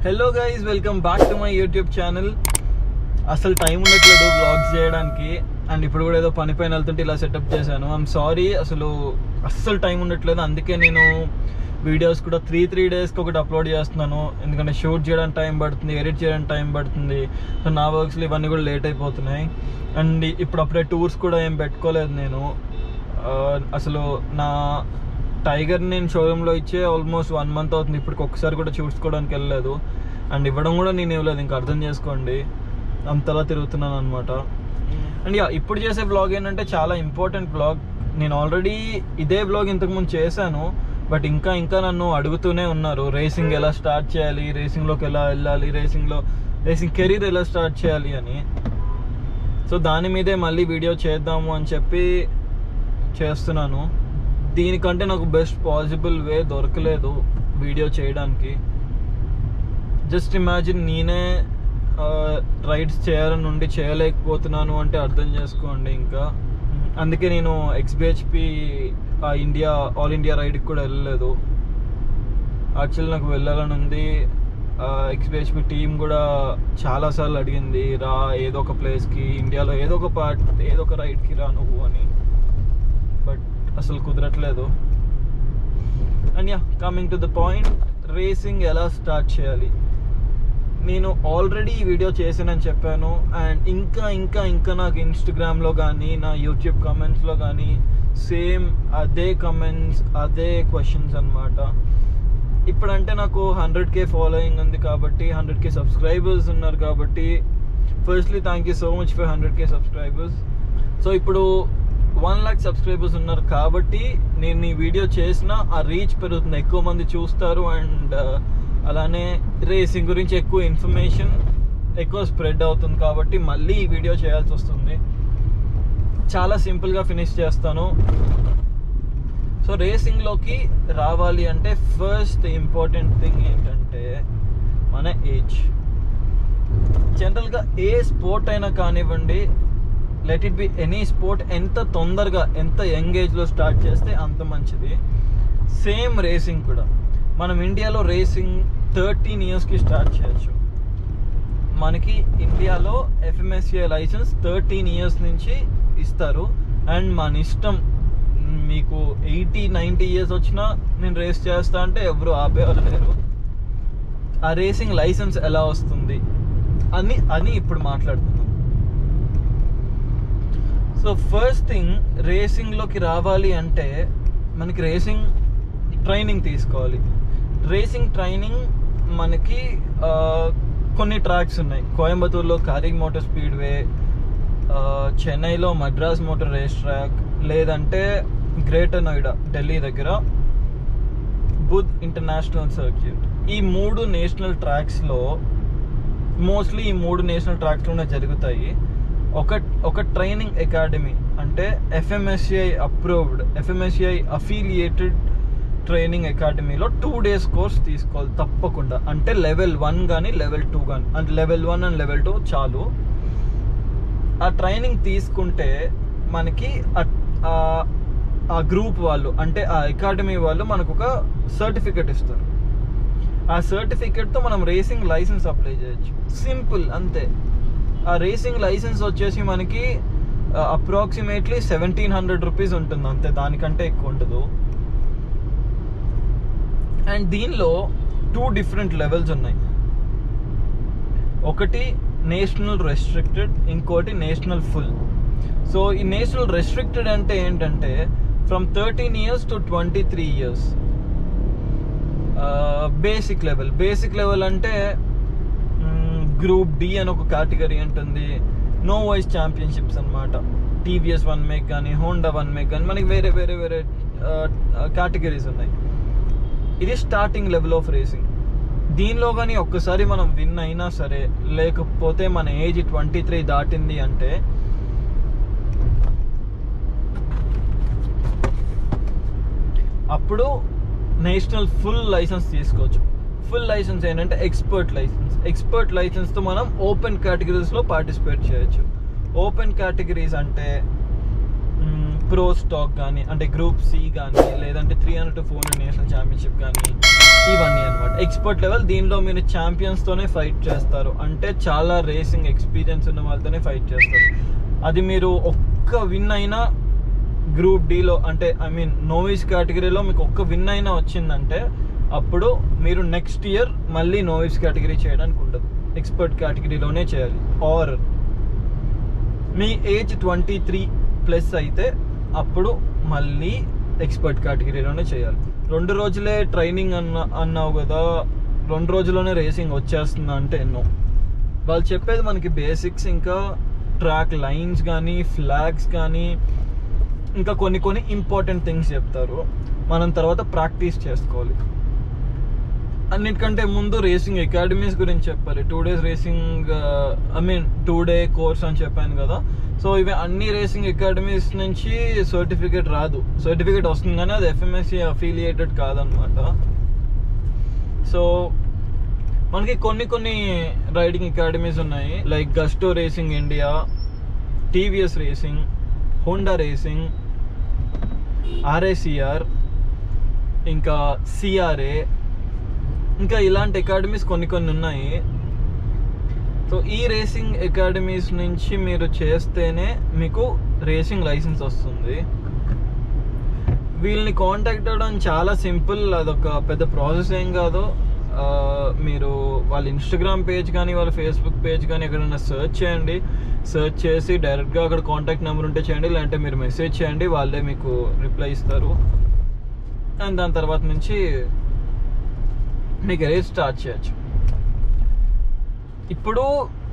Hello guys, welcome back to my YouTube channel. అసలు time ఉండట్లేదు vlogs చేయడానికి. And ఇప్పుడు కూడా ఏదో పని పైన వెళ్తుంటే ఇలా సెటప్ చేశాను. ఐఎమ్ సారీ, అస్సలు టైం ఉండట్లేదు. అందుకే నేను వీడియోస్ కూడా త్రీ డేస్కి ఒకటి అప్లోడ్ చేస్తున్నాను. ఎందుకంటే షూట్ చేయడానికి టైం పడుతుంది, ఎడిట్ చేయడానికి టైం పడుతుంది. సో నా వర్క్స్లో ఇవన్నీ కూడా లేట్ అయిపోతున్నాయి. అండ్ అప్పుడే టూర్స్ కూడా ఏం పెట్టుకోలేదు నేను. అసలు నా టైగర్ నేను షోరూంలో ఇచ్చే ఆల్మోస్ట్ 1 month అవుతుంది. ఇప్పటికి ఒక్కసారి కూడా చూసుకోవడానికి వెళ్ళలేదు. అండ్ ఇవ్వడం కూడా నేను ఇవ్వలేదు. ఇంకా అర్థం చేసుకోండి, అంతలా తిరుగుతున్నాను అనమాట. అండ్ ఇప్పుడు చేసే బ్లాగ్ ఏంటంటే చాలా ఇంపార్టెంట్ బ్లాగ్. నేను ఆల్రెడీ ఇదే బ్లాగ్ ఇంతకుముందు చేశాను, బట్ ఇంకా నన్ను అడుగుతూనే ఉన్నారు రేసింగ్ ఎలా స్టార్ట్ చేయాలి, రేసింగ్లోకి ఎలా వెళ్ళాలి, రేసింగ్ కెరీర్ ఎలా స్టార్ట్ చేయాలి అని. సో దాని మీదే మళ్ళీ వీడియో చేద్దాము అని చెప్పి చేస్తున్నాను. దీనికంటే నాకు బెస్ట్ పాసిబుల్ వే దొరకలేదు వీడియో చేయడానికి. జస్ట్ ఇమాజిన్, నేనే రైడ్స్ చేయాలని నుండి చేయలేకపోతున్నాను అంటే అర్థం చేసుకోండి. ఇంకా అందుకే నేను XBHP ఆల్ ఇండియా రైడ్కి కూడా వెళ్ళలేదు. యాక్చువల్లీ నాకు వెళ్ళాలని ఉంది. XBHP టీం కూడా చాలాసార్లు అడిగింది, రా ఏదో ఒక ప్లేస్కి, ఇండియాలో ఏదో ఒక రైడ్కి రా నువ్వు అని. బట్ అసలు కుదరట్లేదు. And coming to the point, racing ఎలా స్టార్ట్ చేయాలి. నేను ఆల్రెడీ ఈ వీడియో చేసానని చెప్పాను. అండ్ ఇంకా నాకు ఇన్స్టాగ్రామ్లో కానీ నా యూట్యూబ్ కమెంట్స్లో కానీ సేమ్ అదే కమెంట్స్, అదే క్వశ్చన్స్ అనమాట. ఇప్పుడంటే నాకు 100K ఫాలోయింగ్ ఉంది కాబట్టి, 100K సబ్స్క్రైబర్స్ ఉన్నారు కాబట్టి, firstly thank you so much for 100K subscribers. So ఇప్పుడు 1 lakh సబ్స్క్రైబర్స్ ఉన్నారు కాబట్టి నేను ఈ వీడియో చేసిన ఆ రీచ్ పెరుగుతుంది, ఎక్కువ మంది చూస్తారు. అండ్ అలానే రేసింగ్ గురించి ఎక్కువ ఇన్ఫర్మేషన్ ఎక్కువ స్ప్రెడ్ అవుతుంది కాబట్టి మళ్ళీ ఈ వీడియో చేయాల్సి వస్తుంది. చాలా సింపుల్గా ఫినిష్ చేస్తాను. సో రేసింగ్లోకి రావాలి అంటే ఫస్ట్ ఇంపార్టెంట్ థింగ్ ఏంటంటే మన ఏజ్. జనరల్గా ఏ స్పోర్ట్ అయినా కానివ్వండి, let it be any sport, ఎంత తొందరగా ఎంత యంగ్ ఏజ్లో స్టార్ట్ చేస్తే అంత మంచిది. సేమ్ రేసింగ్ కూడా. మనం ఇండియాలో రేసింగ్ 13 yearsకి స్టార్ట్ చేయొచ్చు. మనకి ఇండియాలో FMSCI లైసెన్స్ 13 years నుంచి ఇస్తారు. అండ్ మన ఇష్టం, మీకు 80-90 years వచ్చినా నేను రేస్ చేస్తా అంటే ఎవరు ఆపేవాళ్ళు లేరు. ఆ రేసింగ్ లైసెన్స్ ఎలా వస్తుంది అని ఇప్పుడు మాట్లాడుకుందాం. సో ఫస్ట్ థింగ్, రేసింగ్లోకి రావాలి అంటే మనకి రేసింగ్ ట్రైనింగ్ తీసుకోవాలి. రేసింగ్ ట్రైనింగ్ మనకి కొన్ని ట్రాక్స్ ఉన్నాయి. కోయంబత్తూర్లో కారింగ్ మోటార్ స్పీడ్వే, చెన్నైలో మద్రాస్ మోటార్ రేస్ ట్రాక్, లేదంటే గ్రేటర్ నోయిడా ఢిల్లీ దగ్గర బుధ్ ఇంటర్నేషనల్ సర్క్యూట్. ఈ 3 నేషనల్ ట్రాక్స్లో మోస్ట్లీ ఈ 3 నేషనల్ ట్రాక్స్లోనే జరుగుతాయి. ఒక ట్రైనింగ్ అకాడమీ అంటే FMSCI approved, FMSCI affiliated training అకాడమీలో 2 days కోర్స్ తీసుకోవాలి తప్పకుండా. అంటే లెవెల్ 1 కానీ లెవెల్ 2 కానీ, అంటే లెవెల్ 1 అండ్ లెవెల్ 2 చాలు. ఆ ట్రైనింగ్ తీసుకుంటే మనకి ఆ గ్రూప్ వాళ్ళు, అంటే ఆ అకాడమీ వాళ్ళు మనకు ఒక సర్టిఫికెట్ ఇస్తారు. ఆ సర్టిఫికెట్తో మనం రేసింగ్ లైసెన్స్ అప్లై చేయొచ్చు. సింపుల్, అంతే. ఆ రేసింగ్ లైసెన్స్ వచ్చేసి మనకి అప్రాక్సిమేట్లీ 1700 rupees ఉంటుంది, అంతే. దానికంటే ఎక్కువ ఉండదు. అండ్ దీనిలో 2 different లెవెల్స్ ఉన్నాయి. ఒకటి నేషనల్ రెస్ట్రిక్టెడ్, ఇంకోటి నేషనల్ ఫుల్. సో ఈ నేషనల్ రెస్ట్రిక్టెడ్ అంటే ఏంటంటే from 13 years to 23 years. Basic level అంటే గ్రూప్ D అని ఒక కేటగిరీ ఉంటుంది. నో వాయిస్ ఛాంపియన్షిప్స్ అనమాట. TVS 1 meg కానీ, హోండా 1 meg కానీ, మనకి వేరే కేటగిరీస్ ఉన్నాయి. ఇది స్టార్టింగ్ లెవెల్ ఆఫ్ రేసింగ్. దీనిలో కానీ ఒక్కసారి మనం విన్ అయినా సరే, లేకపోతే మన ఏజ్ 23 దాటింది అంటే అప్పుడు నేషనల్ ఫుల్ లైసెన్స్ తీసుకోవచ్చు. ఫుల్ లైసెన్స్ ఏంటంటే ఎక్స్పర్ట్ లైసెన్స్తో మనం ఓపెన్ కేటగిరీస్లో పార్టిసిపేట్ చేయొచ్చు. ఓపెన్ కేటగిరీస్ అంటే ప్రో స్టాక్ కానీ, అంటే గ్రూప్ C కానీ, లేదంటే 300 to 400 నేషనల్ ఛాంపియన్షిప్ కానీ, ఇవన్నీ అనమాట ఎక్స్పర్ట్ లెవెల్. దీనిలో మీరు ఛాంపియన్స్తోనే ఫైట్ చేస్తారు, అంటే చాలా రేసింగ్ ఎక్స్పీరియన్స్ ఉన్న వాళ్ళతోనే ఫైట్ చేస్తారు. అది మీరు ఒక్క విన్ అయినా గ్రూప్ డీలో, అంటే ఐ మీన్ నోవిస్ కేటగిరీలో మీకు ఒక్క విన్ అయినా వచ్చిందంటే అప్పుడు మీరు నెక్స్ట్ ఇయర్ మళ్ళీ నోవిస్ కేటగిరీ చేయడానికి ఉండదు, ఎక్స్పర్ట్ కేటగిరీలోనే చేయాలి. ఆర్ మీ ఏజ్ 23+ అయితే అప్పుడు మళ్ళీ ఎక్స్పర్ట్ కేటగిరీలోనే చేయాలి. 2 రోజులే ట్రైనింగ్ అన్నావు కదా, 2 రోజుల్లోనే రేసింగ్ వచ్చేస్తుందా అంటే ఎన్నో. వాళ్ళు చెప్పేది మనకి బేసిక్స్, ఇంకా ట్రాక్ లైన్స్ కానీ ఫ్లాగ్స్ కానీ ఇంకా కొన్ని ఇంపార్టెంట్ థింగ్స్ చెప్తారు. మనం తర్వాత ప్రాక్టీస్ చేసుకోవాలి. అన్నిటికంటే ముందు రేసింగ్ అకాడమీస్ గురించి చెప్పాలి. 2 days racing, I mean 2 day course అని చెప్పాను కదా. సో ఇవి అన్ని రేసింగ్ అకాడమీస్ నుంచి సర్టిఫికేట్ రాదు, సర్టిఫికేట్ వస్తుంది కానీ అది FMSC అఫిలియేటెడ్ కాదనమాట. సో మనకి కొన్ని రైడింగ్ అకాడమీస్ ఉన్నాయి, like gusto racing India, TVS racing, Honda racing, RACR, ఇంకా CRA, ఇంకా ఇలాంటి అకాడమీస్ కొన్ని ఉన్నాయి. సో ఈ రేసింగ్ అకాడమీస్ నుంచి మీరు చేస్తేనే మీకు రేసింగ్ లైసెన్స్ వస్తుంది. వీళ్ళని కాంటాక్ట్ అవ్వడం చాలా సింపుల్, అదొక పెద్ద ప్రాసెస్ ఏం కాదు. మీరు వాళ్ళ ఇన్స్టాగ్రామ్ పేజ్ కానీ వాళ్ళ ఫేస్బుక్ పేజ్ కానీ ఎక్కడైనా సెర్చ్ చేయండి. సెర్చ్ చేసి డైరెక్ట్గా అక్కడ కాంటాక్ట్ నెంబర్ ఉంటే చేయండి, లేదంటే మీరు మెసేజ్ చేయండి, వాళ్ళే మీకు రిప్లై ఇస్తారు. అండ్ దాని తర్వాత నుంచి మీ కెరీర్ స్టార్ట్ చేయొచ్చు. ఇప్పుడు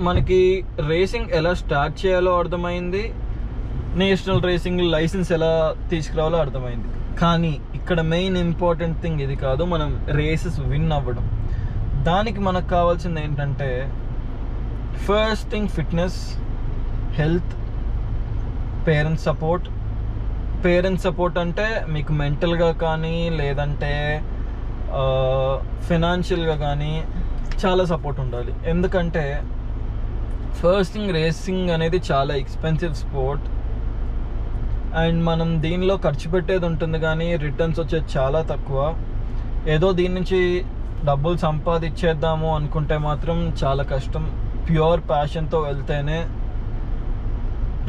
మనకి రేసింగ్ ఎలా స్టార్ట్ చేయాలో అర్థమైంది, నేషనల్ రేసింగ్ లైసెన్స్ ఎలా తీసుకురావాలో అర్థమైంది. కానీ ఇక్కడ మెయిన్ ఇంపార్టెంట్ థింగ్ ఇది కాదు, మనం రేసెస్ విన్ అవ్వడం. దానికి మనకు కావాల్సింది ఏంటంటే first thing fitness, health, parents support. Parents support అంటే మీకు మెంటల్గా కానీ లేదంటే ఫినాన్షియల్గా కానీ చాలా సపోర్ట్ ఉండాలి. ఎందుకంటే ఫస్ట్ థింగ్ రేసింగ్ అనేది చాలా ఎక్స్పెన్సివ్ స్పోర్ట్, అండ్ మనం దీనిలో ఖర్చు పెట్టేది ఉంటుంది కానీ రిటర్న్స్ వచ్చేది చాలా తక్కువ. ఏదో దీని నుంచి డబ్బులు సంపాదించేద్దాము అనుకుంటే మాత్రం చాలా కష్టం. ప్యూర్ ప్యాషన్తో వెళ్తేనే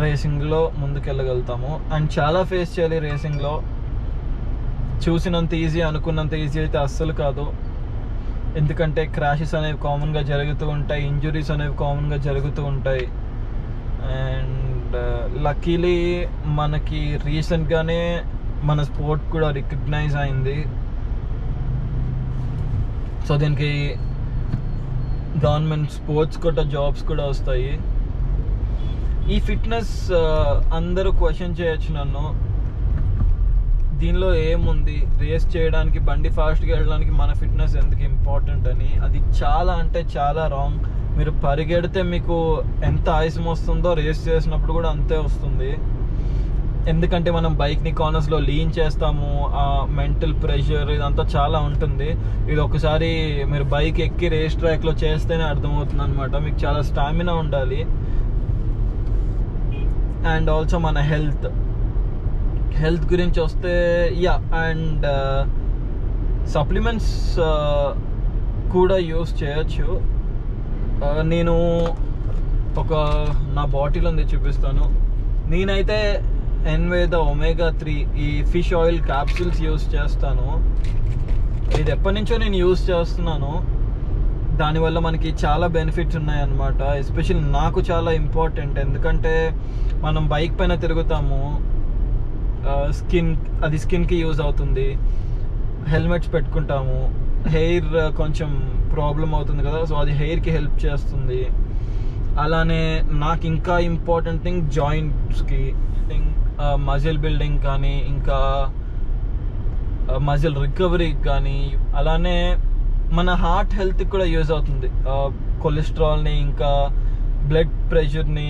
రేసింగ్లో ముందుకెళ్ళగలుగుతాము. అండ్ చాలా ఫేస్ చేయాలి రేసింగ్లో. చూసినంత ఈజీ, అనుకున్నంత ఈజీ అయితే అస్సలు కాదు. ఎందుకంటే క్రాషెస్ అనేవి కామన్గా జరుగుతూ ఉంటాయి, ఇంజురీస్ అనేవి కామన్గా జరుగుతూ ఉంటాయి. అండ్ లక్కీలీ మనకి రీసెంట్గానే మన స్పోర్ట్ కూడా రికగ్నైజ్ అయింది. సో దీనికి గవర్నమెంట్ స్పోర్ట్స్ కూడా జాబ్స్ కూడా వస్తాయి. ఈ ఫిట్నెస్ అందరూ క్వశ్చన్ చేయొచ్చు నన్ను, దీనిలో ఏముంది, రేస్ చేయడానికి బండి ఫాస్ట్గా వెళ్ళడానికి మన ఫిట్నెస్ ఎందుకు ఇంపార్టెంట్ అని. అది చాలా అంటే చాలా రాంగ్. మీరు పరిగెడితే మీకు ఎంత ఆయాసం వస్తుందో రేస్ చేసినప్పుడు కూడా అంతే వస్తుంది. ఎందుకంటే మనం బైక్ని కార్నర్స్లో లీన్ చేస్తాము, ఆ మెంటల్ ప్రెషర్ ఇదంతా చాలా ఉంటుంది. ఇది ఒకసారి మీరు బైక్ ఎక్కి రేస్ ట్రాక్లో చేస్తేనే అర్థమవుతుంది అనమాట. మీకు చాలా స్టామినా ఉండాలి. అండ్ ఆల్సో మన హెల్త్ గురించి వస్తే అండ్ సప్లిమెంట్స్ కూడా యూస్ చేయొచ్చు. నేను నా బాటిల్ ఉంది చూపిస్తాను. నేనైతే ఎన్వేద omega-3 ఈ ఫిష్ ఆయిల్ క్యాప్సూల్స్ యూస్ చేస్తాను. ఇది ఎప్పటి నుంచో నేను యూస్ చేస్తున్నాను. దానివల్ల మనకి చాలా బెనిఫిట్స్ ఉన్నాయన్నమాట. ఎస్పెషల్లీ నాకు చాలా ఇంపార్టెంట్, ఎందుకంటే మనం బైక్ పైన తిరుగుతాము, స్కిన్కి యూజ్ అవుతుంది. హెల్మెట్స్ పెట్టుకుంటాము, హెయిర్ కొంచెం ప్రాబ్లం అవుతుంది కదా, సో అది హెయిర్కి హెల్ప్ చేస్తుంది. అలానే నాకు ఇంకా ఇంపార్టెంట్ థింగ్ జాయింట్స్కి, మజిల్ బిల్డింగ్ కానీ ఇంకా మజిల్ రికవరీకి కానీ, అలానే మన హార్ట్ హెల్త్కి కూడా యూజ్ అవుతుంది. కొలెస్ట్రాల్ని ఇంకా బ్లడ్ ప్రెషర్ని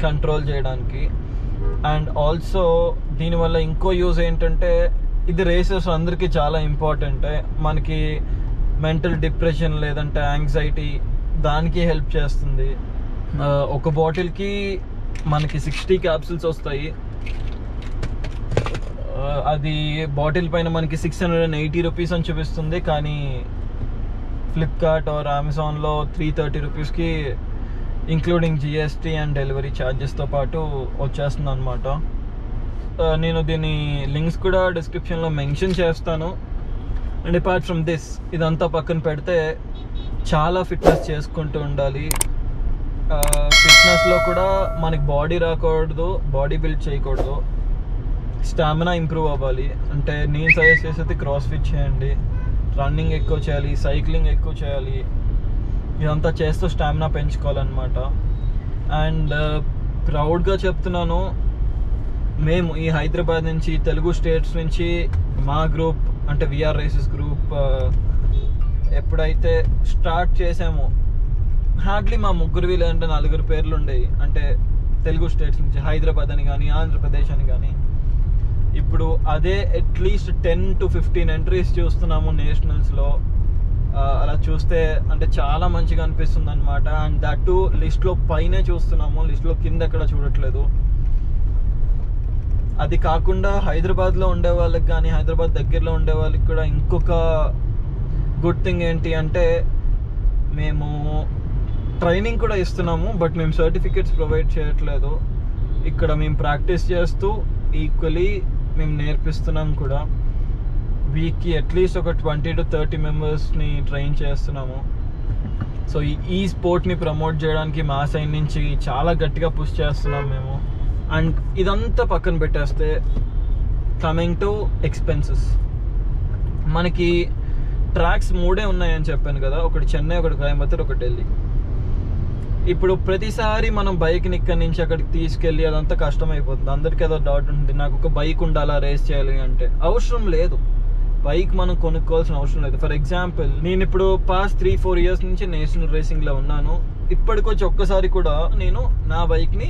కంట్రోల్ చేయడానికి. అండ్ ఆల్సో దీనివల్ల ఇంకో యూజ్ ఏంటంటే ఇది రేసెస్ అందరికీ చాలా ఇంపార్టెంట్. మనకి మెంటల్ డిప్రెషన్ లేదంటే యాంగ్జైటీ దానికి హెల్ప్ చేస్తుంది. ఒక బాటిల్కి మనకి 60 క్యాప్సూల్స్ వస్తాయి. అది బాటిల్ పైన మనకి 680 రూపీస్ అని చూపిస్తుంది, కానీ ఫ్లిప్కార్ట్ ఆర్ అమెజాన్లో 330 రూపీస్కి ఇంక్లూడింగ్ జిఎస్టీ అండ్ డెలివరీ ఛార్జెస్తో పాటు వచ్చేస్తుంది అనమాట. నేను దీని లింక్స్ కూడా డిస్క్రిప్షన్లో మెన్షన్ చేస్తాను. అండ్ అపార్ట్ ఫ్రమ్ దిస్, ఇదంతా పక్కన పెడితే చాలా ఫిట్నెస్ చేసుకుంటూ ఉండాలి. ఫిట్నెస్లో కూడా మనకి బాడీ రాకూడదు, బాడీ బిల్డ్ చేయకూడదు, స్టామినా ఇంప్రూవ్ అవ్వాలి. అంటే నేను సజెస్ట్ చేసేది క్రాస్ ఫిట్ చేయండి, రన్నింగ్ ఎక్కువ చేయాలి, సైక్లింగ్ ఎక్కువ చేయాలి. ఇదంతా చేస్తూ స్టామినా పెంచుకోవాలన్నమాట. అండ్ ప్రౌడ్గా చెప్తున్నాను, మేము ఈ హైదరాబాద్ నుంచి, తెలుగు స్టేట్స్ నుంచి మా గ్రూప్ అంటే విఆర్ రేసెస్ గ్రూప్ ఎప్పుడైతే స్టార్ట్ చేసామో హార్డ్లీ మా ముగ్గురు లేదంటే 4 పేర్లు ఉండేవి. అంటే తెలుగు స్టేట్స్ నుంచి, హైదరాబాద్ అని కానీ ఆంధ్రప్రదేశ్ అని కానీ. ఇప్పుడు అదే అట్లీస్ట్ 10 to 15 ఎంట్రీస్ చూస్తున్నాము నేషనల్స్లో. అలా చూస్తే అంటే చాలా మంచిగా అనిపిస్తుంది అనమాట. అండ్ దట్ టు లిస్ట్లో పైనే చూస్తున్నాము, లిస్ట్లో కింద ఎక్కడ చూడట్లేదు. అది కాకుండా హైదరాబాద్లో ఉండే వాళ్ళకి కానీ, హైదరాబాద్ దగ్గరలో ఉండే వాళ్ళకి కూడా ఇంకొక గుడ్ థింగ్ ఏంటి అంటే, మేము ట్రైనింగ్ కూడా ఇస్తున్నాము, బట్ మేము సర్టిఫికేట్స్ ప్రొవైడ్ చేయట్లేదు. ఇక్కడ మేము ప్రాక్టీస్ చేస్తూ ఈక్వలీ మేము నేర్పిస్తున్నాం కూడా. వీక్కి అట్లీస్ట్ ఒక 20 to 30 మెంబర్స్ని ట్రైన్ చేస్తున్నాము. సో ఈ స్పోర్ట్ని ప్రమోట్ చేయడానికి మా సైడ్ నుంచి చాలా గట్టిగా పుష్ చేస్తున్నాం మేము. అండ్ ఇదంతా పక్కన పెట్టేస్తే, కమింగ్ టు ఎక్స్పెన్సెస్, మనకి ట్రాక్స్ 3 ఉన్నాయని చెప్పాను కదా. ఒకటి చెన్నై, ఒకటి కోయంబత్తూర్, ఒకటి ఢిల్లీ. ఇప్పుడు ప్రతిసారి మనం బైక్ని ఇక్కడి నుంచి అక్కడికి తీసుకెళ్ళి అదంతా కష్టం అయిపోతుంది. అందరికీ ఏదో డౌట్ ఉంటుంది, నాకు ఒక బైక్ ఉండాలా రేస్ చేయాలి అంటే. అవసరం లేదు, బైక్ మనం కొనుక్కోవాల్సిన అవసరం లేదు. ఫర్ ఎగ్జాంపుల్, నేను ఇప్పుడు పాస్ట్ 3-4 ఇయర్స్ నుంచి నేషనల్ రేసింగ్లో ఉన్నాను. ఇప్పటికొచ్చి ఒక్కసారి కూడా నేను నా బైక్ని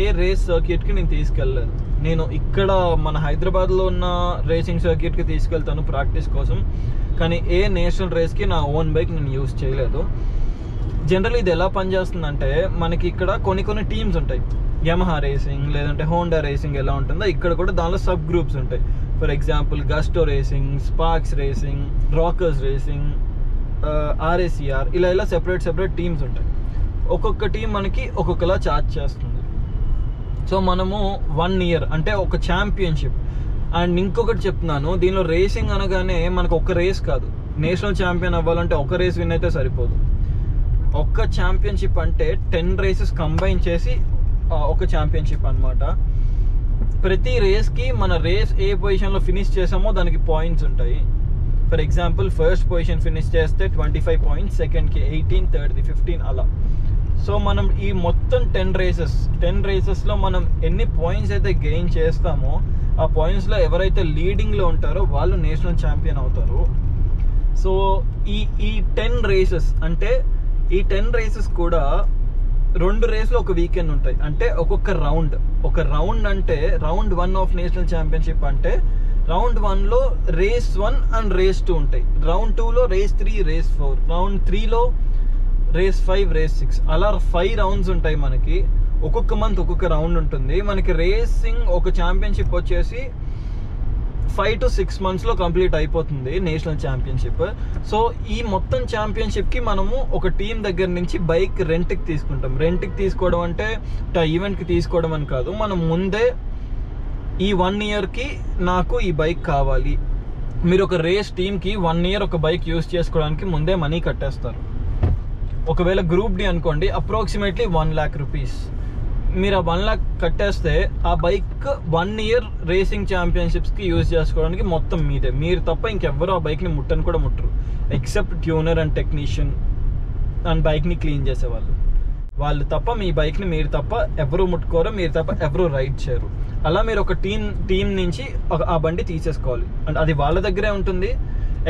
ఏ రేస్ సర్క్యూట్కి నేను తీసుకెళ్ళలేదు. నేను ఇక్కడ మన హైదరాబాద్లో ఉన్న రేసింగ్ సర్క్యూట్కి తీసుకెళ్తాను ప్రాక్టీస్ కోసం, కానీ ఏ నేషనల్ రేస్కి నా ఓన్ బైక్ నేను యూజ్ చేయలేదు. జనరల్ ఇది ఎలా పనిచేస్తుందంటే, మనకి ఇక్కడ కొన్ని టీమ్స్ ఉంటాయి. యమహా రేసింగ్ లేదంటే హోండా రేసింగ్ ఎలా ఉంటుందో ఇక్కడ కూడా దానిలో సబ్ గ్రూప్స్ ఉంటాయి. For example Gusto racing, Sparks racing, Rockers racing, RACR, ఇలా సెపరేట్ టీమ్స్ ఉంటాయి. ఒక్కొక్క టీం మనకి ఒక్కొక్కలా ఛార్జ్ చేస్తుంది. సో మనము 1 year అంటే ఒక ఛాంపియన్షిప్. అండ్ ఇంకొకటి చెప్తున్నాను, దీనిలో రేసింగ్ అనగానే మనకు ఒక రేస్ కాదు. నేషనల్ ఛాంపియన్ అవ్వాలంటే ఒక రేస్ విన్ అయితే సరిపోదు. ఒక్క ఛాంపియన్షిప్ అంటే 10 races కంబైన్ చేసి ఒక ఛాంపియన్షిప్ అనమాట. ప్రతి రేస్కి మన రేస్ ఏ పొజిషన్లో ఫినిష్ చేసామో దానికి పాయింట్స్ ఉంటాయి. For example, first position finish చేస్తే 25 points, సెకండ్కి 18, థర్డ్ది 15 అలా. సో మనం ఈ మొత్తం 10 రేసెస్లో మనం ఎన్ని పాయింట్స్ అయితే గెయిన్ చేస్తామో ఆ పాయింట్స్లో ఎవరైతే లీడింగ్లో ఉంటారో వాళ్ళు నేషనల్ ఛాంపియన్ అవుతారు. సో ఈ 10 races అంటే ఈ 10 races కూడా 2 రేస్లు ఒక వీకెండ్ ఉంటాయి. అంటే ఒక్కొక్క రౌండ్ అంటే రౌండ్ 1 ఆఫ్ నేషనల్ ఛాంపియన్షిప్ అంటే రౌండ్ 1లో రేస్ 1 అండ్ రేస్ 2 ఉంటాయి. రౌండ్ 2లో రేస్ 3, రేస్ 4, రౌండ్ 3లో రేస్ 5, రేస్ 6, అలా 5 rounds ఉంటాయి మనకి. ఒక్కొక్క మంత్ ఒక్కొక్క రౌండ్ ఉంటుంది మనకి. రేసింగ్ ఒక ఛాంపియన్షిప్ వచ్చేసి 5 to 6 monthsలో కంప్లీట్ అయిపోతుంది నేషనల్ ఛాంపియన్షిప్. సో ఈ మొత్తం ఛాంపియన్షిప్కి మనము ఒక టీం దగ్గర నుంచి బైక్ రెంట్కి తీసుకుంటాం. రెంట్కి తీసుకోవడం అంటే ఈవెంట్కి తీసుకోవడం అని కాదు. మనం ముందే ఈ 1 yearకి నాకు ఈ బైక్ కావాలి, మీరు ఒక రేస్ టీమ్కి 1 year ఒక బైక్ యూజ్ చేసుకోవడానికి ముందే మనీ కట్టేస్తారు. ఒకవేళ గ్రూప్ డి అనుకోండి, అప్రాక్సిమేట్లీ 1 lakh rupees. మీరు ఆ 1 lakh కట్టేస్తే ఆ బైక్ 1 year రేసింగ్ ఛాంపియన్షిప్స్కి యూజ్ చేసుకోవడానికి మొత్తం మీదే. మీరు తప్ప ఇంకెవ్వరు ఆ బైక్ని ముట్టను కూడా ముట్టరు, except tuner and technician and బైక్ని క్లీన్ చేసేవాళ్ళు. వాళ్ళు తప్ప మీ బైక్ని మీరు తప్ప ఎవరు ముట్టుకోరు, మీరు తప్ప ఎవరు రైడ్ చేయరు. అలా మీరు ఒక టీం నుంచి ఆ బండి తీసేసుకోవాలి. అండ్ అది వాళ్ళ దగ్గరే ఉంటుంది.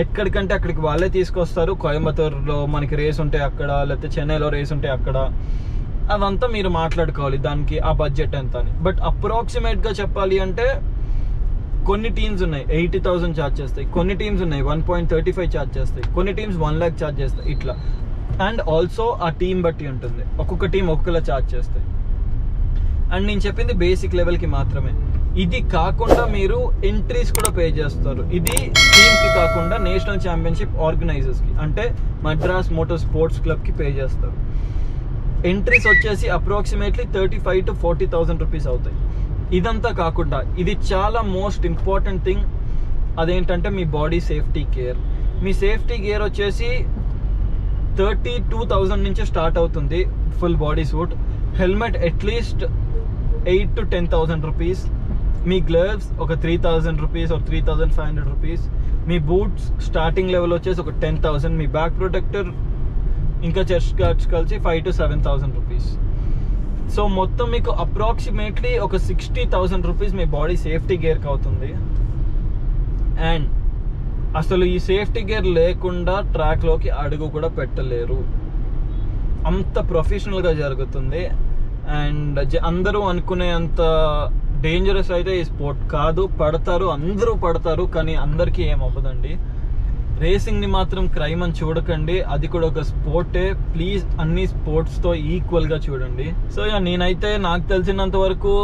ఎక్కడికంటే అక్కడికి వాళ్ళే తీసుకొస్తారు. కోయంబత్తూర్లో మనకి రేస్ ఉంటే అక్కడ, లేకపోతే చెన్నైలో రేస్ ఉంటే అక్కడ, అదంతా మీరు మాట్లాడుకోవాలి దానికి ఆ బడ్జెట్ ఎంత అని. బట్ అప్రాక్సిమేట్గా చెప్పాలి అంటే కొన్ని టీమ్స్ ఉన్నాయి 80,000 ఛార్జ్ చేస్తాయి, కొన్ని టీమ్స్ ఉన్నాయి 1.35 ఛార్జ్ చేస్తాయి, కొన్ని టీమ్స్ 1 lakh ఛార్జ్ చేస్తాయి, ఇట్లా. అండ్ ఆల్సో ఆ టీం బట్టి ఉంటుంది, ఒక్కొక్క టీం ఒక్కొక్కలా ఛార్జ్ చేస్తాయి. అండ్ నేను చెప్పింది బేసిక్ లెవెల్కి మాత్రమే. ఇది కాకుండా మీరు ఎంట్రీస్ కూడా పే చేస్తారు. ఇది టీమ్కి కాకుండా నేషనల్ ఛాంపియన్షిప్ ఆర్గనైజర్స్కి, అంటే మద్రాస్ మోటార్ స్పోర్ట్స్ క్లబ్కి పే చేస్తారు. ఎంట్రీస్ వచ్చేసి అప్రాక్సిమేట్లీ 35,000 to 40,000 రూపీస్ అవుతాయి. ఇదంతా కాకుండా ఇది చాలా మోస్ట్ ఇంపార్టెంట్ థింగ్, అదేంటంటే మీ బాడీ సేఫ్టీ కేర్. మీ సేఫ్టీ గేర్ వచ్చేసి 32,000 నుంచి స్టార్ట్ అవుతుంది full body suit. Helmet at least 8,000 to 10,000 rupees. Me gloves ఒక 3,000 rupees or 3,500 rupees. Me boots starting level వచ్చేసి ఒక 10,000. మీ బ్యాక్ ప్రొటెక్టర్ ఇంకా చెస్ట్ గార్డ్స్ కలిసి 5,000 to 7,000 రూపీస్. సో మొత్తం మీకు అప్రాక్సిమేట్లీ ఒక 60,000 రూపీస్ మీ బాడీ సేఫ్టీ గేర్కి అవుతుంది. అండ్ అసలు ఈ సేఫ్టీ గేర్ లేకుండా ట్రాక్లోకి అడుగు కూడా పెట్టలేరు, అంత ప్రొఫెషనల్గా జరుగుతుంది. అండ్ అందరూ అనుకునే అంత డేంజరస్ అయితే ఈ స్పోర్ట్ కాదు. పడతారు, అందరూ పడతారు, కానీ అందరికీ ఏం అవ్వదండి. రేసింగ్ని మాత్రం క్రైమ్ అని చూడకండి, అది కూడా ఒక స్పోర్టే. ప్లీజ్ అన్ని స్పోర్ట్స్తో ఈక్వల్గా చూడండి. సో నేనైతే నాకు తెలిసినంత వరకు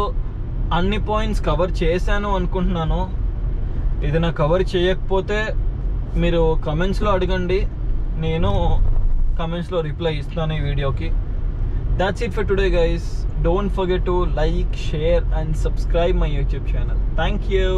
అన్ని పాయింట్స్ కవర్ చేశాను అనుకుంటున్నాను. ఏదైనా కవర్ చేయకపోతే మీరు కమెంట్స్లో అడగండి, నేను కమెంట్స్లో రిప్లై ఇస్తాను ఈ వీడియోకి. That's it for today, guys. Don't forget to like, share and subscribe my YouTube channel. Thank you.